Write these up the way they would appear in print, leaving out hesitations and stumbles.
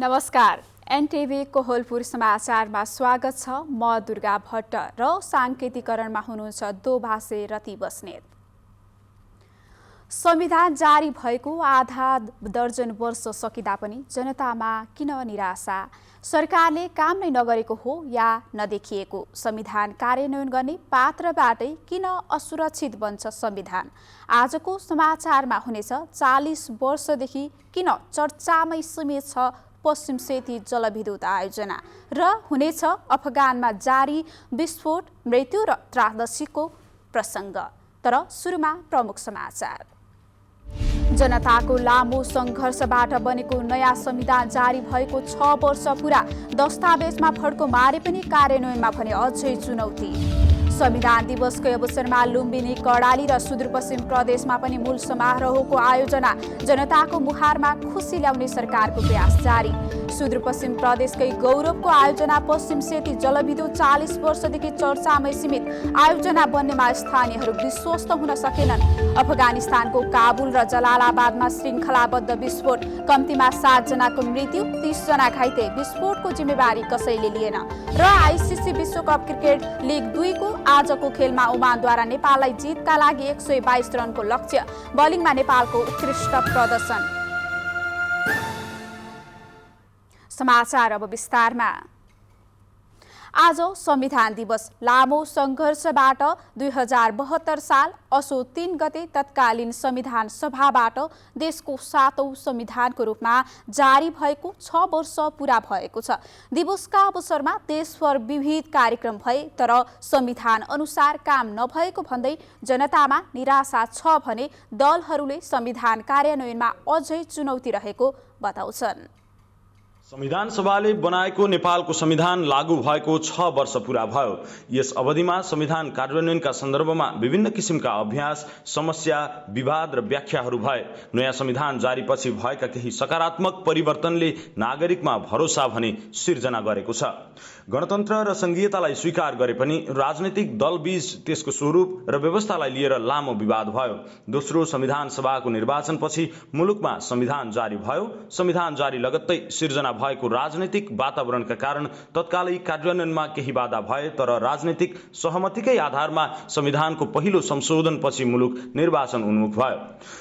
नमस्कार। एनटिभी कोहलपुर समाचारमा स्वागत छ। म दुर्गा भट्ट र साङ्केतिकरणमा हुनुहुन्छ दोभाषे रति बस्नेत। संविधान जारी भएको आधा दर्जन वर्ष सकिँदा पनि जनतामा किन निराशा? सरकारले काम नै नगरेको हो या नदेखिएको? संविधान कार्यान्वयन गर्ने पात्रबाटै किन असुरक्षित बन्छ संविधान? आजको समाचारमा हुनेछ 40 वर्षदेखि किन चर्चामै सीमित छ पश्चिम सेती जलविद्युत आयोजना र हुनेछ अफगानमा जारी विस्फोट, मृत्यु र त्रासदीको प्रसङ्ग। तर सुरुमा प्रमुख समाचार। जनताको लामो सङ्घर्षबाट बनेको नयाँ संविधान जारी भएको 6 वर्ष पुरा। दस्तावेजमा फड्को मारे पनि कार्यान्वयनमा भने अझै चुनौती। संविधान दिवसको अवसरमा लुम्बिनी, कर्णाली र सुदूरपश्चिम प्रदेशमा पनि मूल समारोहको आयोजना। जनताको मुहारमा खुसी ल्याउने सरकारको प्रयास जारी। सुदूरपश्चिम प्रदेशकै गौरवको आयोजना पश्चिम सेती जलविद्युत 40 वर्षदेखि चर्चामै सीमित। आयोजना बन्नेमा स्थानीयहरू विश्वस्त हुन सकेनन्। अफगानिस्तानको काबुल र जलालाबादमा श्रृङ्खलाबद्ध विस्फोट, कम्तीमा 7 जनाको मृत्यु, 30 जना घाइते। विस्फोटको जिम्मेवारी कसैले लिएन। र आइसिसी विश्वकप क्रिकेट लिग 2 को आजको खेलमा ओमानद्वारा नेपाललाई जितका लागि 122 रनको लक्ष्य। बलिङमा नेपालको उत्कृष्ट प्रदर्शन। समाचार अब विस्तारमा। आज संविधान दिवस। लामो सङ्घर्षबाट 2072 साल असो 3 गते तत्कालीन संविधान सभाबाट देशको 7औं संविधानको रूपमा जारी भएको 6 वर्ष पुरा भएको छ। दिवसका अवसरमा देशभर विविध कार्यक्रम भए, तर संविधान अनुसार काम नभएको भन्दै जनतामा निराशा छ भने दलहरूले संविधान कार्यान्वयनमा अझै चुनौती रहेको बताउँछन्। संविधान सभाले बनाएको नेपालको संविधान लागू भएको 6 वर्ष पूरा भयो। यस अवधिमा संविधान कार्यान्वयनका सन्दर्भमा विभिन्न किसिमका अभ्यास, समस्या, विवाद र व्याख्याहरू भए। नयाँ संविधान जारीपछि भएका केही सकारात्मक परिवर्तनले नागरिकमा भरोसा भने सिर्जना गरेको छ। गणतन्त्र र संघीयतालाई स्वीकार गरे पनि राजनीतिक दलबीच त्यसको स्वरूप र व्यवस्थालाई लिएर लामो विवाद भयो। दोस्रो संविधान सभाको निर्वाचनपछि मुलुकमा संविधान जारी भयो। संविधान जारी लगत्तै सिर्जना भएको राजनीतिक वातावरणका कारण तत्कालै कार्यान्वयनमा केही बाधा भए, तर राजनीतिक सहमतिकै आधारमा संविधानको पहिलो संशोधनपछि मुलुक निर्वाचन उन्मुख भयो।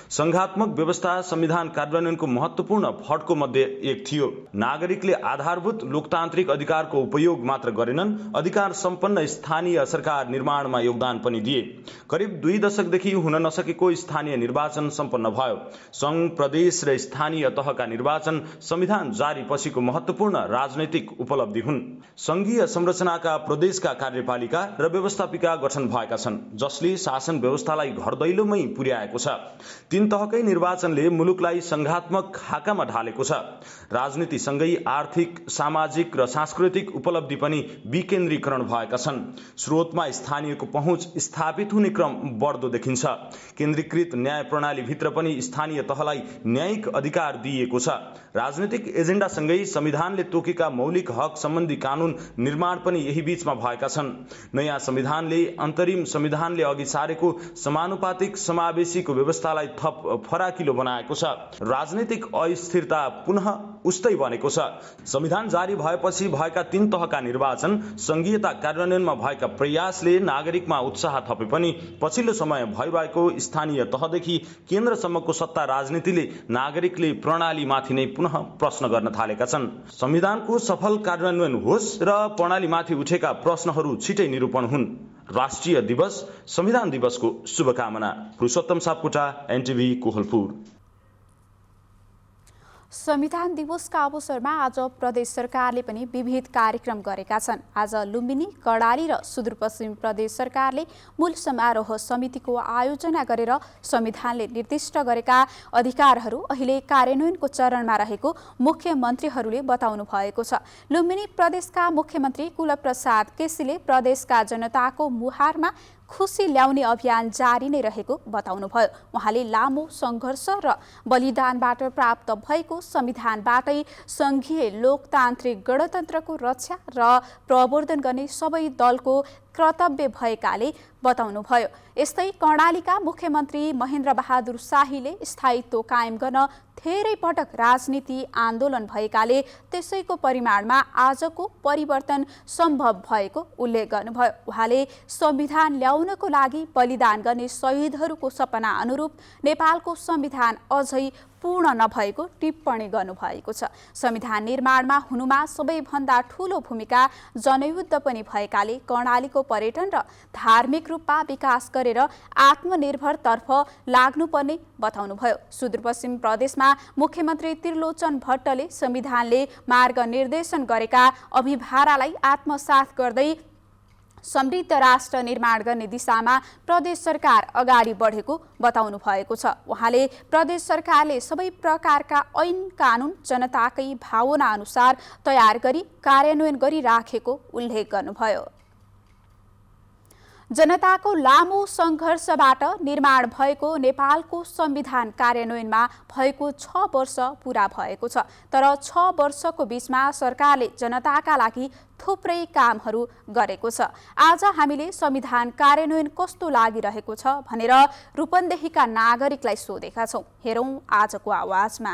संघात्मक व्यवस्था संविधान कार्यान्वयनको महत्त्वपूर्ण फड्को मध्ये एक थियो। नागरिकले आधारभूत लोकतान्त्रिक अधिकारको उपयोग मात्र गरेनन्, अधिकार सम्पन्न स्थानीय सरकार निर्माणमा योगदान पनि दिए। करिब 2 दशकदेखि हुन नसकेको स्थानीय निर्वाचन सम्पन्न भयो। संघ, प्रदेश र स्थानीय तहका निर्वाचन संविधान जारी पछिको महत्त्वपूर्ण राजनैतिक उपलब्धि हुन्। संघीय संरचनाका प्रदेशका कार्यपालिका र व्यवस्थापिका गठन भएका छन्, जसले शासन व्यवस्थालाई घर दैलोमै पुर्याएको छ। 3 तहकै निर्वाचनले मुलुकलाई संघात्मक खाकामा ढालेको छ। राजनीतिसँगै आर्थिक, सामाजिक र सांस्कृतिक उपलब्धि पनि विकेन्द्रीकरण भएका छन्। स्रोतमा स्थानीयको पहुँच स्थापित हुने क्रम बढ्दो देखिन्छ। केन्द्रीकृत न्याय प्रणालीभित्र पनि स्थानीय तहलाई न्यायिक अधिकार दिइएको छ। राजनीतिक एजेन्डासँगै संविधानले तोकेका मौलिक हक सम्बन्धी कानून निर्माण पनि यही बीचमा भएका छन्। नयाँ संविधानले अन्तरिम संविधानले अघि सारेको समानुपातिक समावेशीको व्यवस्थालाई थप फराकिलो बनाएको छ। राजनीतिक अस्थिरता पुनः उस्तै बनेको छ। संविधान जारी भएपछि भएका 3 तहका निर्वाचन, संघीयता कार्यान्वयनमा भएका प्रयासले नागरिकमा उत्साह थपे पनि पछिल्लो समय भइरहेको स्थानीय तहदेखि केन्द्रसम्मको सत्ता राजनीतिले नागरिकले प्रणालीमाथि नै पुनः प्रश्न गर्न थालेका छन्। संविधानको सफल कार्यान्वयन होस् र प्रणालीमाथि उठेका प्रश्नहरू छिटै निरूपण हुन्। राष्ट्रिय दिवस संविधान दिवसको शुभकामना। पुरुषोत्तम सापकोटा, एनटिभी कोहलपुर। संविधान दिवसका अवसरमा आज प्रदेश सरकारले पनि विविध कार्यक्रम गरेका छन्। आज लुम्बिनी, कर्णाली र सुदूरपश्चिम प्रदेश सरकारले मूल समारोह समितिको आयोजना गरेर संविधानले निर्दिष्ट गरेका अधिकारहरू अहिले कार्यान्वयनको चरणमा रहेको मुख्यमन्त्रीहरूले बताउनु भएको छ। लुम्बिनी प्रदेशका मुख्यमन्त्री कुलप्रसाद केसीले प्रदेशका जनताको मुहारमा खुसी ल्याउने अभियान जारी नै रहेको बताउनुभयो। उहाँले लामो सङ्घर्ष र बलिदानबाट प्राप्त भएको संविधानबाटै संघीय लोकतान्त्रिक गणतन्त्रको रक्षा र प्रवर्धन गर्ने सबै दलको कर्तव्य भएकाले बताउनुभयो। यस्तै कर्णालीका मुख्यमन्त्री महेन्द्र बहादुर शाहीले स्थायित्व कायम गर्न धेरै पटक राजनीति आन्दोलन भएकाले त्यसैको परिमाणमा आजको परिवर्तन सम्भव भएको उल्लेख गर्नुभयो। उहाँले संविधान ल्याउनको लागि बलिदान गर्ने शहीदहरूको सपना अनुरूप नेपालको संविधान अझै पूर्ण नभएको टिप्पणी गर्नुभएको छ। संविधान निर्माणमा हुनुमा सबैभन्दा ठूलो भूमिका जनयुद्ध पनि भएकाले कर्णालीको पर्यटन र धार्मिक रूपमा विकास गरेर आत्मनिर्भरतर्फ लाग्नुपर्ने बताउनुभयो। सुदूरपश्चिम प्रदेशमा मुख्यमन्त्री त्रिलोचन भट्टले संविधानले मार्ग निर्देशन गरेका अभिभारालाई आत्मसात गर्दै समृद्ध राष्ट्र निर्माण गर्ने दिशामा प्रदेश सरकार अगाडि बढेको बताउनु भएको छ। उहाँले प्रदेश सरकारले सबै प्रकारका ऐन कानुन जनताकै भावना अनुसार तयार गरी कार्यान्वयन गरिराखेको उल्लेख गर्नुभयो। जनताको लामो सङ्घर्षबाट निर्माण भएको नेपालको संविधान कार्यान्वयनमा भएको 6 वर्ष पूरा भएको छ। तर 6 वर्षको बीचमा सरकारले जनताका लागि थुप्रै कामहरू गरेको छ। आज हामीले संविधान कार्यान्वयन कस्तो लागिरहेको छ भनेर रूपन्देहीका नागरिकलाई सोधेका छौँ। हेरौँ आजको आवाजमा।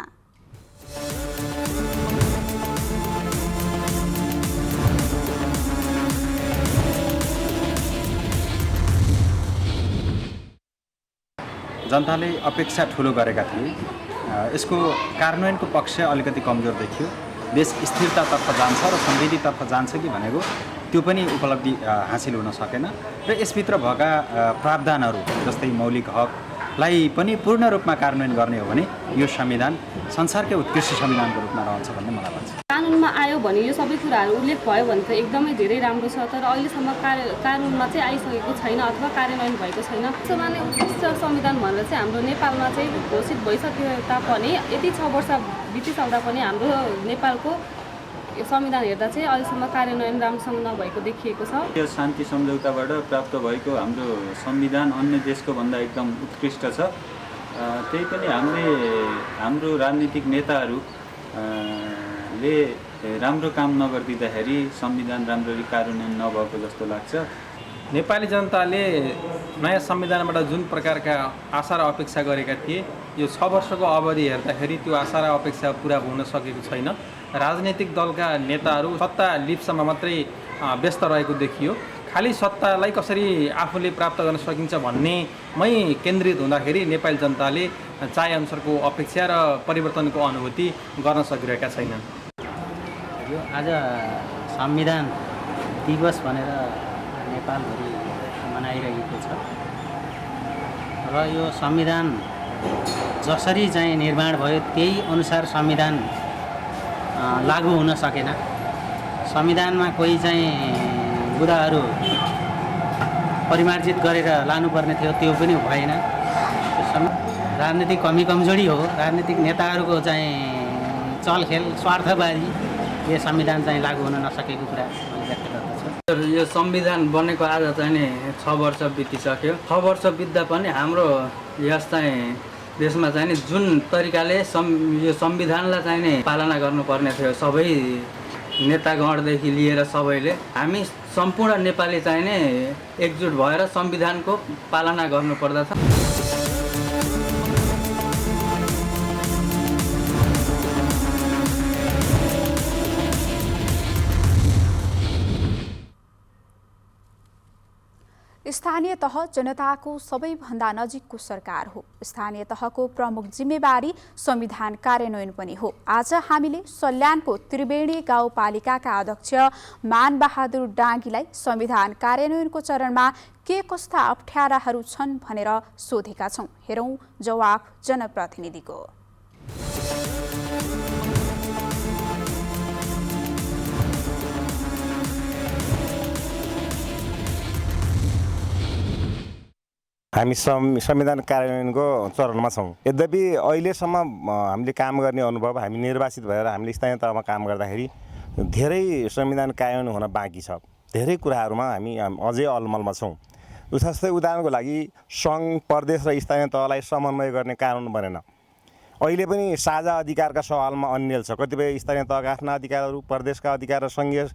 जनताले अपेक्षा ठुलो गरेका थिए। यसको कार्यान्वयनको पक्ष अलिकति कमजोर देखियो। देश स्थिरतातर्फ जान्छ र समृद्धितर्फ जान्छ कि भनेको त्यो पनि उपलब्धि हासिल हुन सकेन र यसभित्र भएका प्रावधानहरू जस्तै मौलिक हकलाई पनि पूर्ण रूपमा कार्यान्वयन गर्ने हो भने यो संविधान संसारकै उत्कृष्ट संविधानको रूपमा रहन्छ भन्ने मलाई लाग्छ। कानुनमा आयो भने यो सबै कुराहरू उल्लेख भयो भने त एकदमै धेरै राम्रो छ। तर अहिलेसम्म कानुनमा चाहिँ आइसकेको छैन अथवा कार्यान्वयन भएको छैन। त्यसमा नै उत्कृष्ट संविधान भनेर चाहिँ हाम्रो नेपालमा चाहिँ घोषित भइसके तापनि यति 6 वर्ष बितिसक्दा पनि हाम्रो नेपालको संविधान हेर्दा चाहिँ अहिलेसम्म कार्यान्वयन राम्रोसँग नभएको देखिएको छ। यो शान्ति सम्झौताबाट प्राप्त भएको हाम्रो संविधान अन्य देशको भन्दा एकदम उत्कृष्ट छ। त्यही पनि हाम्रो राजनीतिक नेताहरूले राम्रो काम नगरिदिँदाखेरि संविधान राम्ररी कार्यान्वयन नभएको जस्तो लाग्छ। नेपाली जनताले नयाँ संविधानबाट जुन प्रकारका आशा र अपेक्षा गरेका थिए यो 6 वर्षको अवधि हेर्दाखेरि त्यो आशा र अपेक्षा पुरा हुन सकेको छैन। राजनीतिक दलका नेताहरू सत्ता लिप्समा मात्रै व्यस्त रहेको देखियो। खालि सत्तालाई कसरी आफूले प्राप्त गर्न सकिन्छ भन्नेमै केन्द्रित हुँदाखेरि नेपाली जनताले चाहे अनुसारको अपेक्षा र परिवर्तनको अनुभूति गर्न सकिरहेका छैनन्। यो आज संविधान दिवस भनेर नेपालभरि मनाइरहेको छ र यो संविधान जसरी चाहिँ निर्माण भयो त्यही अनुसार संविधान लागू हुन सकेन। संविधानमा कोही चाहिँ बुदाहरू परिमार्जित गरेर लानुपर्ने थियो, त्यो पनि भएन। राजनीतिक कमी कमजोरी हो, राजनीतिक नेताहरूको चाहिँ चलखेल स्वार्थबाजी यो संविधान चाहिँ लागू हुन नसकेको कुरा मैले व्यक्त गर्दछु। यो संविधान बनेको आज चाहिँ नि 6 वर्ष बितिसक्यो। 6 वर्ष बित्दा पनि हाम्रो यस चाहिँ देशमा चाहिँ नि जुन तरिकाले यो संविधानलाई चाहिँ नि पालना गर्नुपर्ने थियो सबै नेतागणदेखि लिएर सबैले, हामी सम्पूर्ण नेपाली चाहिँ नि एकजुट भएर संविधानको पालना गर्नुपर्दछ। स्थानीय तह जनताको सबैभन्दा नजिकको सरकार हो। स्थानीय तहको प्रमुख जिम्मेवारी संविधान कार्यान्वयन पनि हो। आज हामीले सल्यानको त्रिवेणी गाउँपालिकाका अध्यक्ष मानबहादुर डाँगीलाई संविधान कार्यान्वयनको चरणमा के कस्ता अप्ठ्याराहरू छन् भनेर सोधेका छौँ। हेरौँ जवाफ जनप्रतिनिधिको। हामी संविधान कार्यान्वयनको चरणमा छौँ। यद्यपि अहिलेसम्म हामीले काम गर्ने अनुभव, हामी निर्वाचित भएर हामीले स्थानीय तहमा काम गर्दाखेरि धेरै संविधान कार्यान्वयन हुन बाँकी छ। धेरै कुराहरूमा हामी अझै अलमलमा छौँ। जस्तै उदाहरणको लागि सङ्घ, प्रदेश र स्थानीय तहलाई समन्वय गर्ने कानुन बनेन। अहिले पनि साझा अधिकारका सवालमा अन्यल छ। कतिपय स्थानीय तहका आफ्ना अधिकारहरू, प्रदेशका अधिकार र सङ्घीय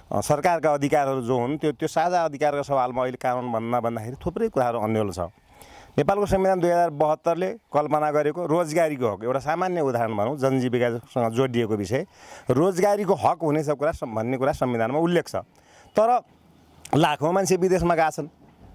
सरकारका अधिकारहरू जो हुन् त्यो साझा अधिकारका सवालमा अहिले कानुन भन्दाखेरि थुप्रै कुराहरू अन्यल छ। नेपालको संविधान 2072ले कल्पना गरेको रोजगारीको हक, एउटा सामान्य उदाहरण भनौँ, जनजीविकासँग जोडिएको विषय, रोजगारीको हक हुनेछ भन्ने कुरा संविधानमा उल्लेख छ। तर लाखौँ मान्छे विदेशमा गएका छन्,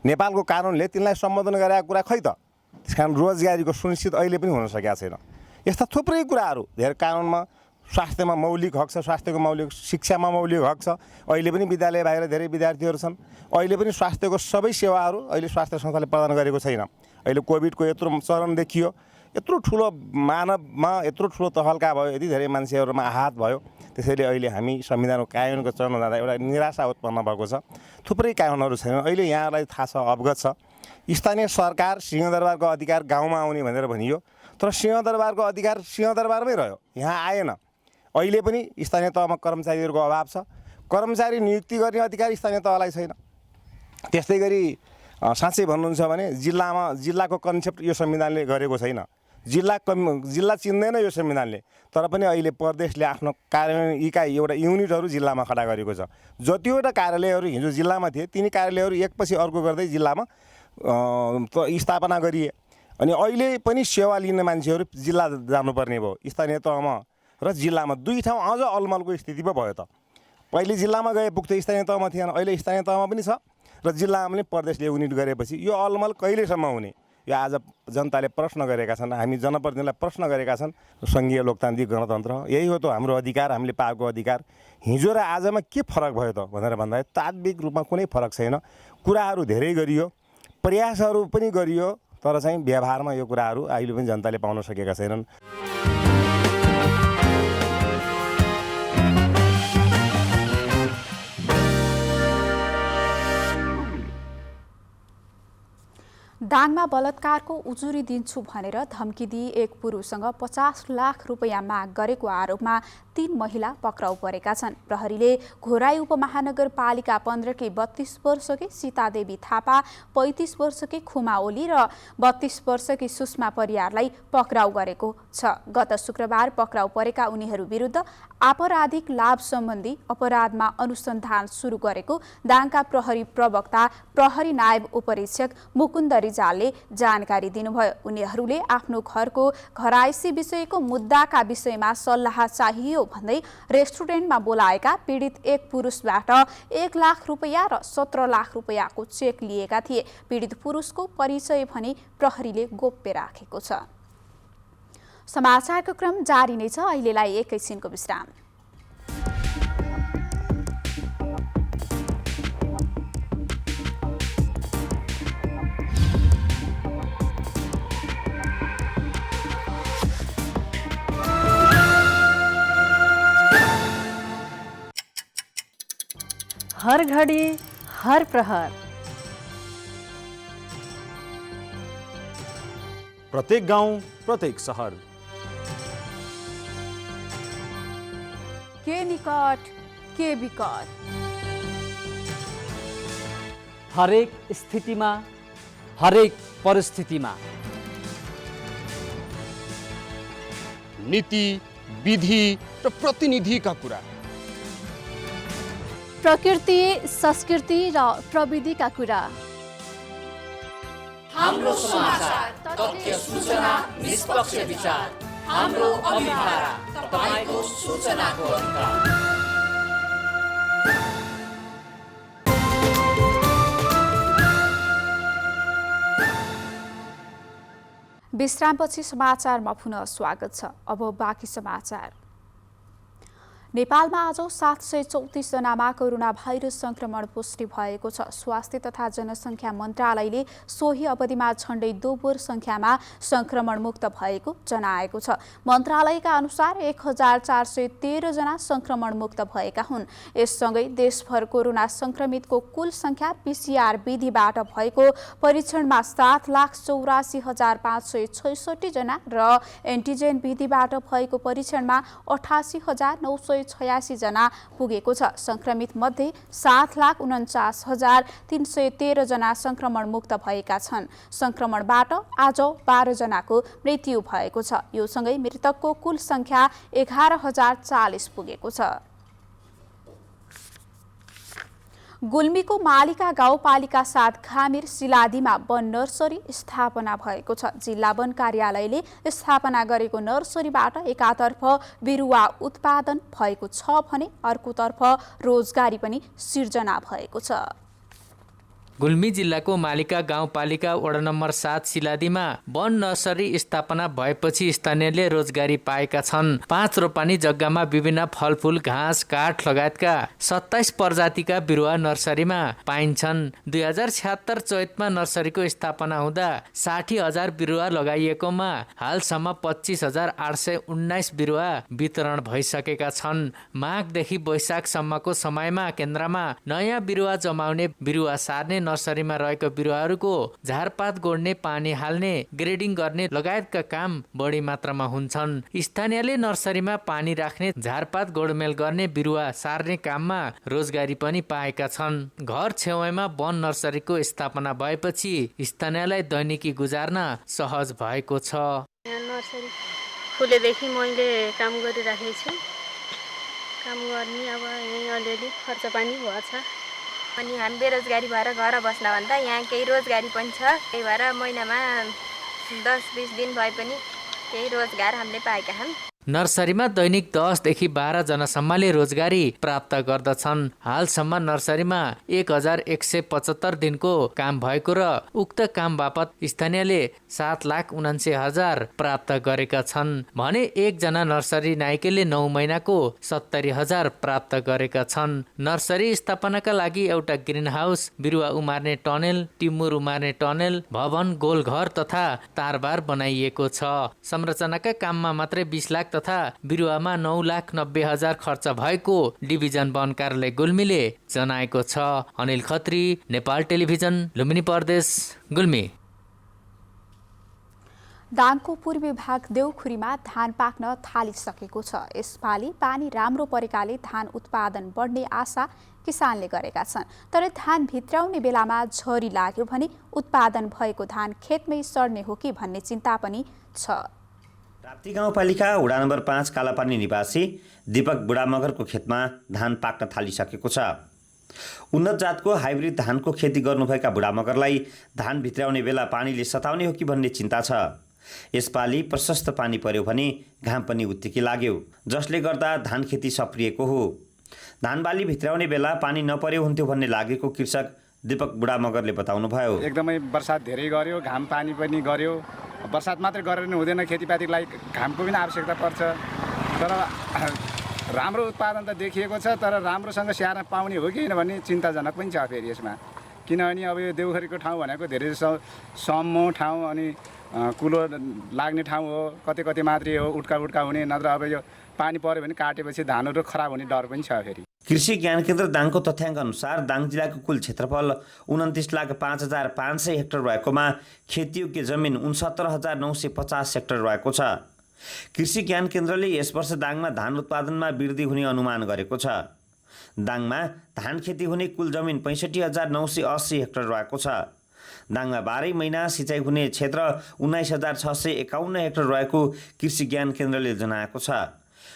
नेपालको कानुनले तिनलाई सम्बोधन गरेको कुरा खै त। त्यसकारण रोजगारीको सुनिश्चित अहिले पनि हुन सकेको छैन। यस्ता थुप्रै कुराहरू धेरै कानुनमा, स्वास्थ्यमा मौलिक हक छ, स्वास्थ्यको मौलिक, शिक्षामा मौलिक हक छ। अहिले पनि विद्यालय बाहिर धेरै विद्यार्थीहरू छन्। अहिले पनि स्वास्थ्यको सबै सेवाहरू अहिले स्वास्थ्य संस्थाले प्रदान गरेको छैन। अहिले कोभिडको यत्रो चरण देखियो, यत्रो ठुलो मानवमा यत्रो ठुलो तहल्का भयो, यति धेरै मान्छेहरूमा आहत भयो। त्यसैले अहिले हामी संविधानको कानुनको चरणमा जाँदा एउटा निराशा उत्पन्न भएको छ। थुप्रै कानुनहरू छैनन्। अहिले यहाँलाई थाहा छ, अवगत छ, स्थानीय सरकार सिंहदरबारको अधिकार गाउँमा आउने भनेर भनियो, तर सिंहदरबारको अधिकार सिंहदरबारमै रह्यो, यहाँ आएन। अहिले पनि स्थानीय तहमा कर्मचारीहरूको अभाव छ। कर्मचारी नियुक्ति गर्ने अधिकार स्थानीय तहलाई छैन। त्यस्तै गरी साँच्चै भन्नुहुन्छ भने जिल्लाको कन्सेप्ट यो संविधानले गरेको छैन। जिल्ला चिन्दैन यो संविधानले। तर पनि अहिले प्रदेशले आफ्नो कार्यान्वयन इकाइ, एउटा युनिटहरू जिल्लामा खडा गरेको छ। जतिवटा कार्यालयहरू हिजो जिल्लामा थिए, तिनी कार्यालयहरू एकपछि अर्को गर्दै जिल्लामा स्थापना गरिए। अनि अहिले पनि सेवा लिने मान्छेहरू जिल्ला जानुपर्ने भयो। स्थानीय तहमा र जिल्लामा दुई ठाउँ अझ अलमलको स्थिति पो भयो त। पहिले जिल्लामा गए पुग्थ्यो, स्थानीय तहमा थिएन। अहिले स्थानीय तहमा पनि छ र जिल्लामा पनि प्रदेशले युनिट गरेपछि यो अलमल कहिलेसम्म हुने? यो आज जनताले प्रश्न गरेका छन्, हामी जनप्रतिनिधिलाई प्रश्न गरेका छन्। सङ्घीय लोकतान्त्रिक गणतन्त्र यही हो त हाम्रो अधिकार, हामीले पाएको अधिकार। हिजो र आजमा के फरक भयो त भनेर भन्दाखेरि तात्विक रूपमा कुनै फरक छैन। कुराहरू धेरै गरियो, प्रयासहरू पनि गरियो, तर चाहिँ व्यवहारमा यो कुराहरू अहिले पनि जनताले पाउन सकेका छैनन्। दाङमा बलात्कारको उजुरी दिन्छु भनेर धम्की दिई एक पुरुषसँग 50 लाख रुपैयाँ माग गरेको आरोपमा 3 महिला पक्राउ परेका छन्। प्रहरीले घोराई उपमहानगरपालिका 15 की 32 वर्षकी सीतादेवी थापा, 35 वर्षकी खुमा ओली र 32 वर्षकी सुषमा परियारलाई पक्राउ गरेको छ। गत शुक्रबार पक्राउ परेका उनीहरू विरुद्ध आपराधिक लाभ सम्बन्धी अपराधमा अनुसन्धान सुरु गरेको दाङका प्रहरी प्रवक्ता प्रहरी नायब उपरीक्षक मुकुन्द रिजालले जानकारी दिनुभयो। उनीहरूले आफ्नो घरको घरायसी विषयको मुद्दाका विषयमा सल्लाह चाहियो भन्दै रेस्टुरेन्टमा बोलाएका पीडित एक पुरुषबाट 1 लाख रुपैयाँ र 17 लाख रुपैयाँको चेक लिएका थिए। पीडित पुरुषको परिचय भने प्रहरीले गोप्य राखेको छ। समाचारको क्रम जारी नै छ। अहिलेलाई एकैछिनको विश्राम। हर घडी हर प्रहर, प्रत्येक गाउँ, प्रत्येक सहर, के निकट के विकट, हरेक स्थितिमा, हरेक परिस्थितिमा नीति, विधि र प्रतिनिधिका कुरा, प्रकृति, संस्कृति र प्रविधिका कुरा, हाम्रो समाचार, तथ्य, सूचना, निष्पक्ष विचार, हाम्रो अभिभारा, तपाईको सूचनाको अधिकार। विश्रामपछि समाचारमा पुनः स्वागत छ। अब बाँकी समाचार। नेपालमा आज 734 जनामा कोरोना भाइरस संक्रमण पुष्टि भएको छ। स्वास्थ्य तथा जनसङ्ख्या मन्त्रालयले सोही अवधिमा झण्डै दोब्बर संख्यामा संक्रमण मुक्त भएको जनाएको छ। मन्त्रालयका अनुसार 1413 जना संक्रमण मुक्त भएका हुन्। यससँगै देशभर कोरोना संक्रमितको कुल संख्या PCR विधिबाट भएको परीक्षणमा 7,84,566 जना र एन्टिजेन विधिबाट भएको परीक्षणमा 88,986 जना पुगेको छ। संक्रमित मध्ये 7,49,313 जना संक्रमण मुक्त भएका छन्। संक्रमणबाट आज 12 जनाको मृत्यु भएको छ। यो सँगै मृतकको कुल संख्या 11,040 पुगेको छ। गुल्मीको मालिका गाउँपालिका 7 खामिर सिलादीमा वन नर्सरी स्थापना भएको छ। जिल्ला वन कार्यालयले स्थापना गरेको नर्सरीबाट एकातर्फ बिरुवा उत्पादन भएको छ भने अर्कोतर्फ रोजगारी पनि सिर्जना भएको छ। गुल्मी जिल्लाको मालिका गाउँपालिका वडा नम्बर 7 सिलादीमा वन नर्सरी स्थापना भएपछि स्थानीयले रोजगारी पाएका छन्। 5 रोपानी जग्गामा विभिन्न फलफूल, घाँस, काठ लगायतका 27 प्रजातिका बिरुवा नर्सरीमा पाइन्छन्। 2076 चैतमा नर्सरीको स्थापना हुँदा 60,000 बिरुवा लगाइएकोमा हालसम्म 25,819 बिरुवा वितरण भइसकेका छन्। माघदेखि वैशाखसम्मको समयमा केन्द्रमा नयाँ बिरुवा जमाउने, बिरुवा सार्ने, नर्सरीमा रहेको बिरुवाहरूको झारपात गोड्ने, पानी हाल्ने, ग्रेडिङ गर्ने लगायतका काम बढी मात्रामा हुन्छन्। स्थानीयले नर्सरीमा पानी राख्ने, झारपात गोडमेल गर्ने, बिरुवा सार्ने काममा रोजगारी पनि पाएका छन्। घर छेउमा वन नर्सरीको स्थापना भएपछि स्थानीयलाई दैनिकी गुजार्न सहज भएको छ। नर्सरी फुलेदेखि मैले काम गरिराखेको छु। काम गर्ने अब यही अलिअलि खर्च पानी भएछ। अनि हामी बेरोजगारी भएर घर बस्नभन्दा यहाँ केही रोजगारी पनि छ। त्यही भएर महिनामा 10-20 दिन भए पनि केही रोजगार हामीले पाएका छौँ। नर्सरीमा दैनिक 10 देखि 12 जनासम्मले रोजगारी प्राप्त गर्दछन्। हालसम्म नर्सरीमा 1175 दिनको काम भएको र उक्त काम बापत स्थानीयले 7,79,000 प्राप्त गरेका छन् भने एकजना नर्सरी नायकले 9 महिनाको 70,000 प्राप्त गरेका छन्। नर्सरी स्थापनाका लागि एउटा ग्रिन हाउस, बिरुवा उमार्ने टनेल, टिमुर उमार्ने टनेल, भवन, गोलघर तथा तारबार बनाइएको छ। संरचनाका काममा मात्रै 20 लाख तथा बिरुवामा 9,90,000 खर्च भएको डिभिजन वन कार्यालय गुल्मीले जनाएको छ। अनिल खत्री, नेपाल टेलिभिजन, लुम्बिनी प्रदेश, गुल्मी। दाङको पूर्वी भाग देउखुरीमा धान पाक्न थालिसकेको छ। यसपालि पानी राम्रो परेकाले धान उत्पादन बढ्ने आशा किसानले गरेका छन्। तर धान भित्राउने बेलामा झरी लाग्यो भने उत्पादन भएको धान खेतमै सड्ने हो कि भन्ने चिन्ता पनि छ। राप्ती गाउँपालिका वडा नम्बर 5 कालापानी निवासी दीपक बुढामगरको खेतमा धान पाक्न थालिसकेको छ। उन्नत जातको हाइब्रिड धानको खेती गर्नुभएका बुढामगरलाई धान भित्राउने बेला पानीले सताउने हो कि भन्ने चिन्ता छ। यसपालि प्रशस्त पानी पर्यो भने घाम पनि उत्तिकै लाग्यो, जसले गर्दा धान खेती सप्रिएको हो। धान बाली भित्राउने बेला पानी नपर्यो हुन्थ्यो भन्ने लागेको कृषक दीपक बुढामगरले बताउनुभयो। एकदमै वर्षा धेरै गर्यो, घाम पानी पनि गर्यो। वर्षात मात्रै गरेर नै हुँदैन, खेतीपातीलाई घामको पनि आवश्यकता पर्छ। तर राम्रो उत्पादन त देखिएको छ, तर राम्रोसँग स्याहार्न पाउने हो कि होइन भन्ने चिन्ताजनक पनि छ फेरि यसमा। किनभने अब यो देउखरीको ठाउँ भनेको धेरै सम्मो ठाउँ अनि कुलो लाग्ने ठाउँ हो, कतै मात्रै हो उड्का हुने, नत्र अब यो पानी पर्यो भने काटेपछि धानहरू खराब हुने डर पनि छ फेरि। कृषि ज्ञान केन्द्र दाङको तथ्याङ्क अनुसार दाङ जिल्लाको कुल क्षेत्रफल 29,05,500 हेक्टर रहेकोमा खेतीयोग्य जमिन 69,950 हेक्टर रहेको छ। कृषि ज्ञान केन्द्रले यस वर्ष दाङमा धान उत्पादनमा वृद्धि हुने अनुमान गरेको छ। दाङमा धान खेती हुने कुल जमिन 65,980 हेक्टर रहेको छ। दाङमा 12 महिना सिँचाइ हुने क्षेत्र 19,651 हेक्टर रहेको कृषि ज्ञान केन्द्रले जनाएको छ।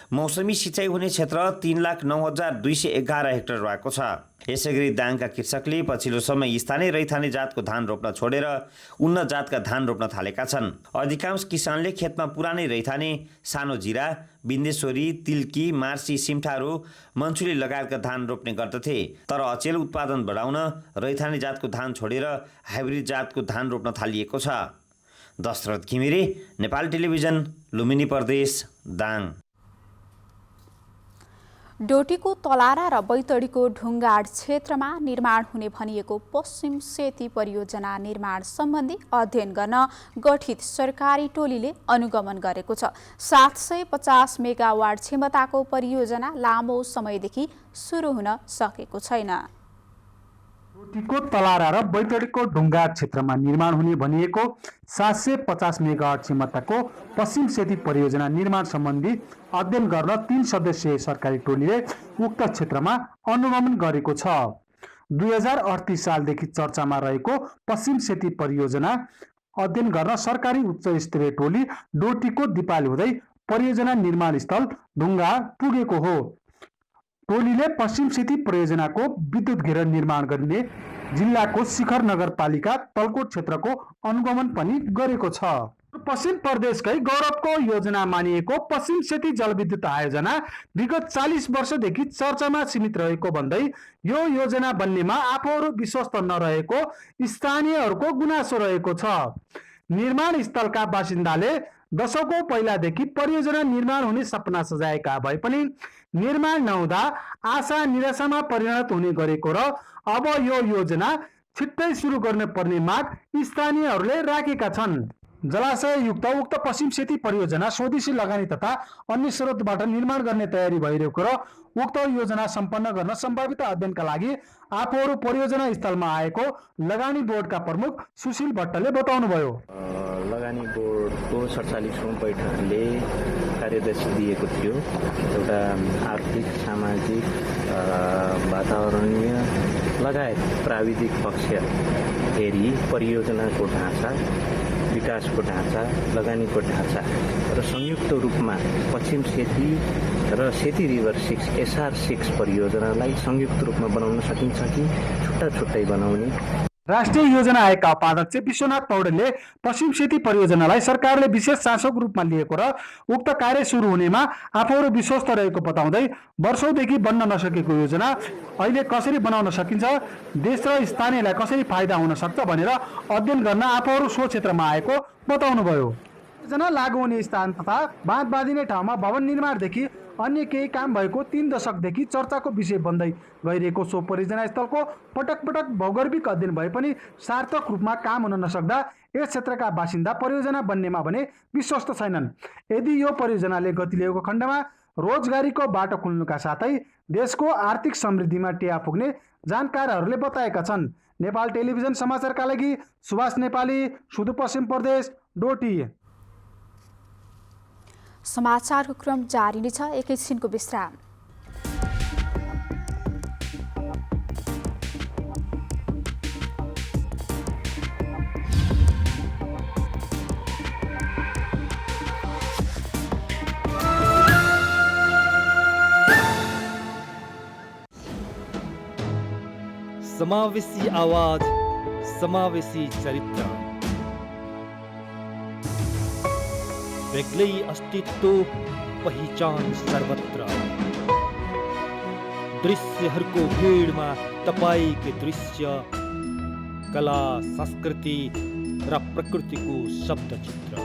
मौसमी सिँचाइ हुने क्षेत्र 3,09,211 हेक्टर रहेको छ। यसैगरी दाङका कृषकले पछिल्लो समय स्थानीय रैथाने जातको धान रोप्न छोडेर उन्नत जातका धान रोप्न थालेका छन्। अधिकांश किसानले खेतमा पुरानै रैथाने सानो जिरा, बिन्देश्वरी, तिल्की, मार्सी, सिमठारो, मन्सुली लगायतका धान रोप्ने गर्दथे। तर अचेल उत्पादन बढाउन रैथाने जातको धान छोडेर हाइब्रिड जातको धान रोप्न थालिएको छ। दशरथ घिमिरे, नेपाल टेलिभिजन, लुम्बिनी प्रदेश, दाङ। डोटीको तलारा र बैतडीको ढुङ्गाड क्षेत्रमा निर्माण हुने भनिएको पश्चिम सेती परियोजना निर्माण सम्बन्धी अध्ययन गर्न गठित सरकारी टोलीले अनुगमन गरेको छ। 750 मेगावाट क्षमताको परियोजना लामो समयदेखि सुरु हुन सकेको छैन। डोटीको तलारा र बैतडीको ढुङ्गा क्षेत्रमा निर्माण हुने भनिएको 750 मेगावाट क्षमताको पश्चिम सेती परियोजना निर्माण सम्बन्धी अध्ययन गर्न 3 सदस्यीय सरकारी टोलीले उक्त क्षेत्रमा अनुगमन गरेको छ। 2038 सालदेखि चर्चामा रहेको पश्चिम सेती परियोजना अध्ययन गर्न सरकारी उच्च स्तरीय टोली डोटीको दिपाली हुँदै परियोजना निर्माण स्थल ढुङ्गा पुगेको हो। टोलीले पश्चिम सेती परियोजनाको विद्युत घेर निर्माण गर्ने जिल्लाको शिखर नगरपालिका तलकोट क्षेत्रको अनुगमन पनि गरेको छ। पश्चिम प्रदेशकै गौरवको योजना मानिएको पश्चिम सेती जलविद्युत आयोजना विगत 40 वर्षदेखि चर्चामा सीमित रहेको भन्दै यो योजना बन्नेमा आफूहरू विश्वस्त नरहेको स्थानीयहरूको गुनासो रहेको छ। निर्माण स्थलका बासिन्दाले दशकौं पहिलादेखि परियोजना निर्माण हुने सपना सजाएका भए पनि निर्माण नहुँदा आशा निराशामा परिणत हुने गरेको र अब यो योजना छिट्टै सुरु गर्न पर्ने माग स्थानीयहरूले राखेका छन्। जलाशययुक्त उक्त पश्चिम सेती परियोजना स्वदेशी लगानी तथा अन्य स्रोतबाट निर्माण गर्ने तयारी भइरहेको र उक्त योजना सम्पन्न गर्न सम्भावित अध्ययनका लागि आफूहरू परियोजना स्थलमा आएको लगानी बोर्डका प्रमुख सुशील भट्टले बताउनुभयो। लगानी बोर्डको 47औं बैठकले कार्यदर्शी दिएको थियो। एउटा आर्थिक, सामाजिक, वातावरणीय लगायत प्राविधिक पक्ष हेरी परियोजनाको ढाँचा, विकासको ढाँचा, लगानीको ढाँचा र संयुक्त रूपमा पश्चिम सेती र सेती रिभर 6 SR6 परियोजनालाई संयुक्त रूपमा बनाउन सकिन्छ कि छुट्टा छुट्टै बनाउने। राष्ट्रिय योजना आयोगका उपाध्यक्ष विश्वनाथ पौडेलले पश्चिम सेती परियोजनालाई सरकारले विशेष चासोको रूपमा लिएको र उक्त कार्य सुरु हुनेमा आफूहरू विश्वस्त रहेको बताउँदै वर्षौंदेखि बन्न नसकेको योजना अहिले कसरी बनाउन सकिन्छ, देश र स्थानीयलाई कसरी फाइदा हुन सक्छ भनेर अध्ययन गर्न आफूहरू सो क्षेत्रमा आएको बताउनुभयो। योजना लागू हुने स्थान तथा बाँध बाँधिने ठाउँमा भवन निर्माणदेखि अन्य केही काम भएको 3 दशकदेखि चर्चाको विषय बन्दै गइरहेको सो परियोजना स्थलको पटक पटक भौगर्भिक अध्ययन भए पनि सार्थक रूपमा काम हुन नसक्दा यस क्षेत्रका बासिन्दा परियोजना बन्नेमा भने विश्वस्त छैनन्। यदि यो परियोजनाले गति लिएको खण्डमा रोजगारीको बाटो खुल्नुका साथै देशको आर्थिक समृद्धिमा टेवा पुग्ने जानकारहरूले बताएका छन्। नेपाल टेलिभिजन समाचारका लागि सुभाष नेपाली, सुदूरपश्चिम प्रदेश, डोटी। समाचारको क्रम जारी नै छ, एकैछिनको विश्राम। समावेशी आवाज, समावेशी चरित्र, बेग्लै अस्तित्व, पहिचान सर्वत्र। दृश्यहरूको भीडमा तपाईको दृश्य, कला, संस्कृति र प्रकृतिको शब्दचित्र।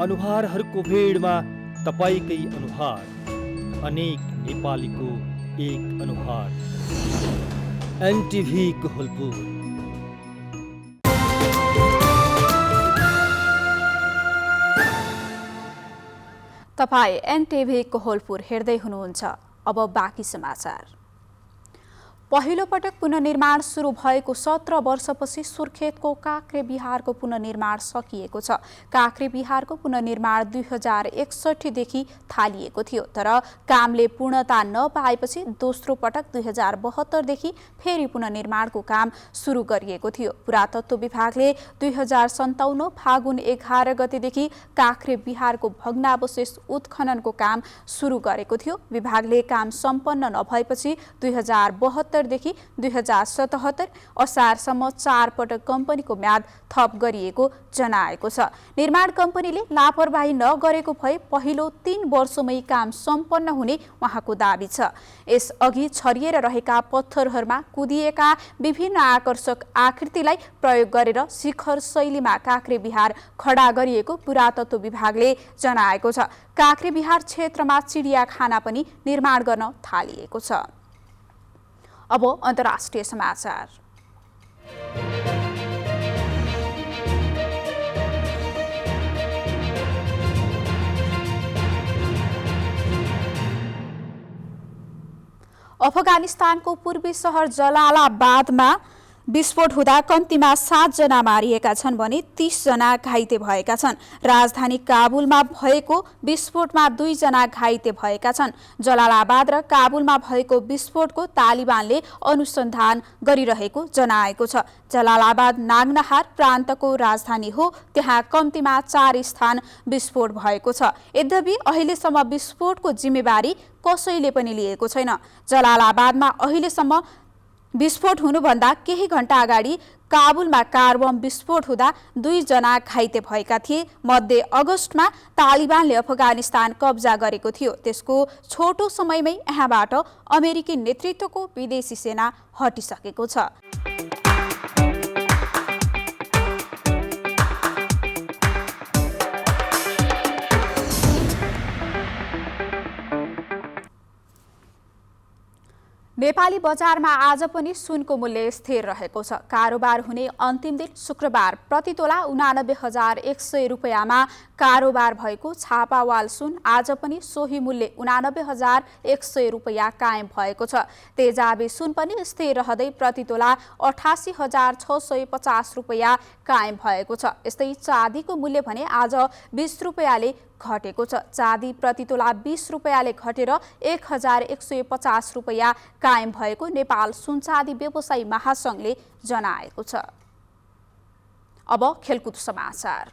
अनुहारहरूको भीडमा तपाईकै अनुहार, अनेक नेपालीको एक अनुहार। एनटिभी कोहलपुर। तपाईं एनटिभी कोहलपुर हेर्दै हुनुहुन्छ। अब बाँकी समाचार। पहिलो पटक पुनर्निर्माण सुरु भएको 17 वर्षपछि सुर्खेतको काक्रे बिहारको पुनर्निर्माण सकिएको छ। काक्रे बिहारको पुनर्निर्माण 2061 देखि थालिएको थियो, तर कामले पूर्णता नपाएपछि दोस्रो पटक 2072 देखि फेरि पुनर्निर्माणको काम सुरु गरिएको थियो। पुरातत्व विभागले 2057 फागुन 11 गतेदेखि काक्रे बिहारको भग्नावशेष उत्खननको काम सुरु गरेको थियो। विभागले काम सम्पन्न नभएपछि 2072 देखि 2077 असारसम्म 4 पटक कम्पनीको म्याद थप गरिएको जनाएको छ। निर्माण कम्पनीले लापरवाही नगरेको भए पहिलो 3 वर्षमै काम सम्पन्न हुने उहाँको दाबी छ। यसअघि छरिएर रहेका पत्थरहरूमा कुदिएका विभिन्न आकर्षक आकृतिलाई प्रयोग गरेर शिखर शैलीमा काक्रे बिहार खडा गरिएको पुरातत्व विभागले जनाएको छ। काक्रे बिहार क्षेत्रमा चिडियाखाना पनि निर्माण गर्न थालिएको छ। अब अन्तर्राष्ट्रिय समाचार। अफगानिस्तानको पूर्वी सहर जलालाबादमा विस्फोट हुँदा कम्तीमा 7 जना मारिएका छन् भने 30 जना घाइते भएका छन्। राजधानी काबुलमा भएको विस्फोटमा 2 जना घाइते भएका छन्। जलालाबाद र काबुलमा भएको विस्फोटको तालिबानले अनुसन्धान गरिरहेको जनाएको छ। जलालाबाद नागनहार प्रान्तको राजधानी हो, त्यहाँ कम्तीमा 4 स्थान विस्फोट भएको छ। यद्यपि अहिलेसम्म विस्फोटको जिम्मेवारी कसैले पनि लिएको छैन। जलालाबादमा अहिलेसम्म विस्फोट हुनुभन्दा केही घण्टा अगाडि काबुलमा कार बम विस्फोट हुँदा 2 जना घाइते भएका थिए। मध्य अगस्टमा तालिबानले अफगानिस्तान कब्जा गरेको थियो। त्यसको छोटो समयमै यहाँबाट अमेरिकी नेतृत्वको विदेशी सेना हटिसकेको छ। नेपाली बजारमा आज पनि सुनको मूल्य स्थिर रहेको छ। कारोबार हुने अन्तिम दिन शुक्रबार प्रतितोला 89,100 रुपैयाँमा कारोबार भएको छापावाल सुन आज पनि सोही मूल्य 89,100 रुपैयाँ कायम भएको छ। तेजाबी सुन पनि स्थिर रहँदै प्रतितोला 88,650 रुपैयाँ कायम भएको छ। यस्तै चाँदीको मूल्य भने आज 20 रुपैयाँले घटेको छ। चाँदी प्रतितोला 20 रुपैयाँले घटेर 1,150 रुपैयाँ कायम भएको नेपाल सुनचाँदी व्यवसायी महासंघले जनाएको छ। अब खेलकुद समाचार।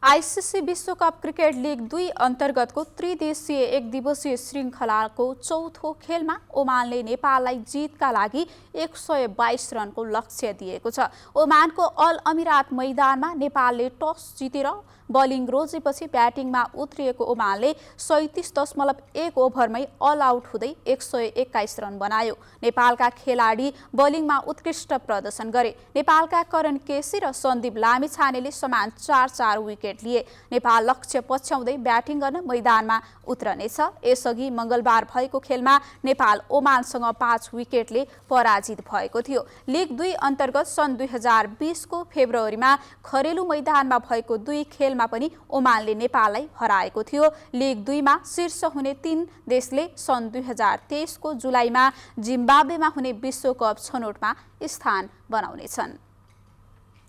आईसीसी विश्वकप क्रिकेट लिग 2 अन्तर्गतको त्रिदेशीय एक दिवसीय श्रृङ्खलाको चौथो खेलमा ओमानले नेपाललाई जितका लागि 122 रनको लक्ष्य दिएको छ। ओमानको अल अमिरात मैदानमा नेपालले टस जितेर बलिङ रोजेपछि ब्याटिङमा उत्रिएको ओमानले 37.1 ओभरमै अल आउट हुँदै 121 रन बनायो। नेपालका खेलाडी बलिङमा उत्कृष्ट प्रदर्शन गरे। नेपालका करण केसी र सन्दीप लामिछानेले समान 4-4 विकेट लिए। नेपाल लक्ष्य पछ्याउँदै ब्याटिङ गर्न मैदानमा उत्रनेछ। यसअघि मंगलबार भएको खेलमा नेपाल ओमानसँग 5 विकेटले पराजित भएको थियो। लिग 2 अन्तर्गत सन् 2020 को फेब्रुअरीमा घरेलु मैदानमा भएको 2 खेलमा पनि ओमानले नेपाललाई हराएको थियो। लिग 2 मा शीर्ष हुने 3 देशले सन् 2023 को जुलाईमा जिम्बाब्वेमा हुने विश्वकप छनौटमा स्थान बनाउनेछन्।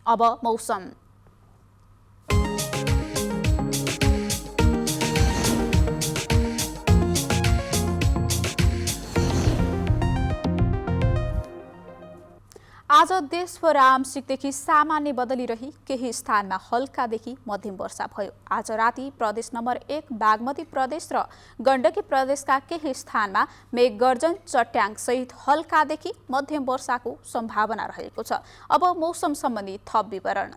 अब मौसम। आज देशभर आंशिकदेखि सामान्य बदली रही केही स्थानमा हल्कादेखि मध्यम वर्षा भयो। आज राति प्रदेश नम्बर 1 बागमती प्रदेश र गण्डकी प्रदेशका केही स्थानमा मेघगर्जन चट्याङ सहित हल्कादेखि मध्यम वर्षाको सम्भावना रहेको छ। अब मौसम सम्बन्धी थप विवरण।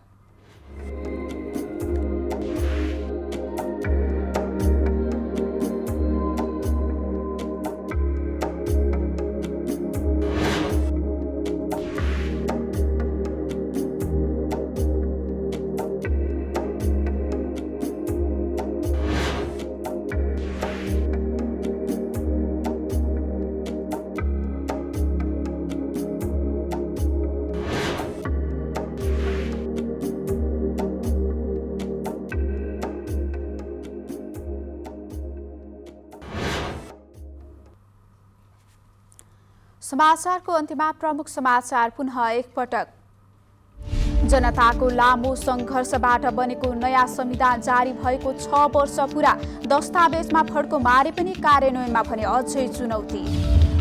समाचारको अन्त्यमा प्रमुख समाचार पुनः एकपटक। जनताको लामो सङ्घर्षबाट बनेको नयाँ संविधान जारी भएको 6 वर्ष पुरा। दस्तावेजमा फड्को मारे पनि कार्यान्वयनमा भने अझै चुनौती।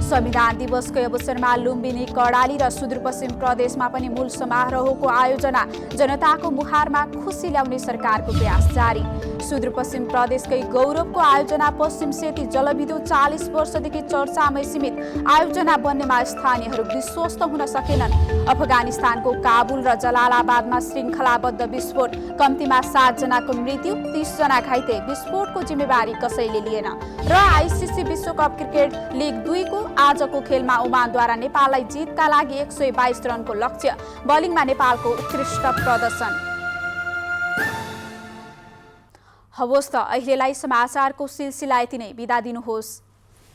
संविधान दिवसको अवसरमा लुम्बिनी, कर्णाली र सुदूरपश्चिम प्रदेशमा पनि मूल समारोहको आयोजना। जनताको मुहारमा खुसी ल्याउने सरकारको प्रयास जारी। सुदूरपश्चिम प्रदेशकै गौरवको आयोजना पश्चिम सेती जलविद्युत 40 वर्षदेखि चर्चामै सीमित। आयोजना बन्नेमा स्थानीयहरू विश्वस्त हुन सकेनन्। अफगानिस्तानको काबुल र जलालाबादमा श्रृङ्खलाबद्ध विस्फोट, कम्तीमा 7 जनाको मृत्यु, 30 जना घाइते। विस्फोटको जिम्मेवारी कसैले लिएन। र आईसीसी विश्वकप क्रिकेट लिग 2 को आजको खेलमा ओमानद्वारा नेपाललाई जितका लागि 122 रनको लक्ष्य। बलिङमा नेपालको उत्कृष्ट प्रदर्शन। हवस् त अहिलेलाई समाचारको सिलसिला यति नै। बिदा दिनुहोस्।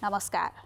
नमस्कार।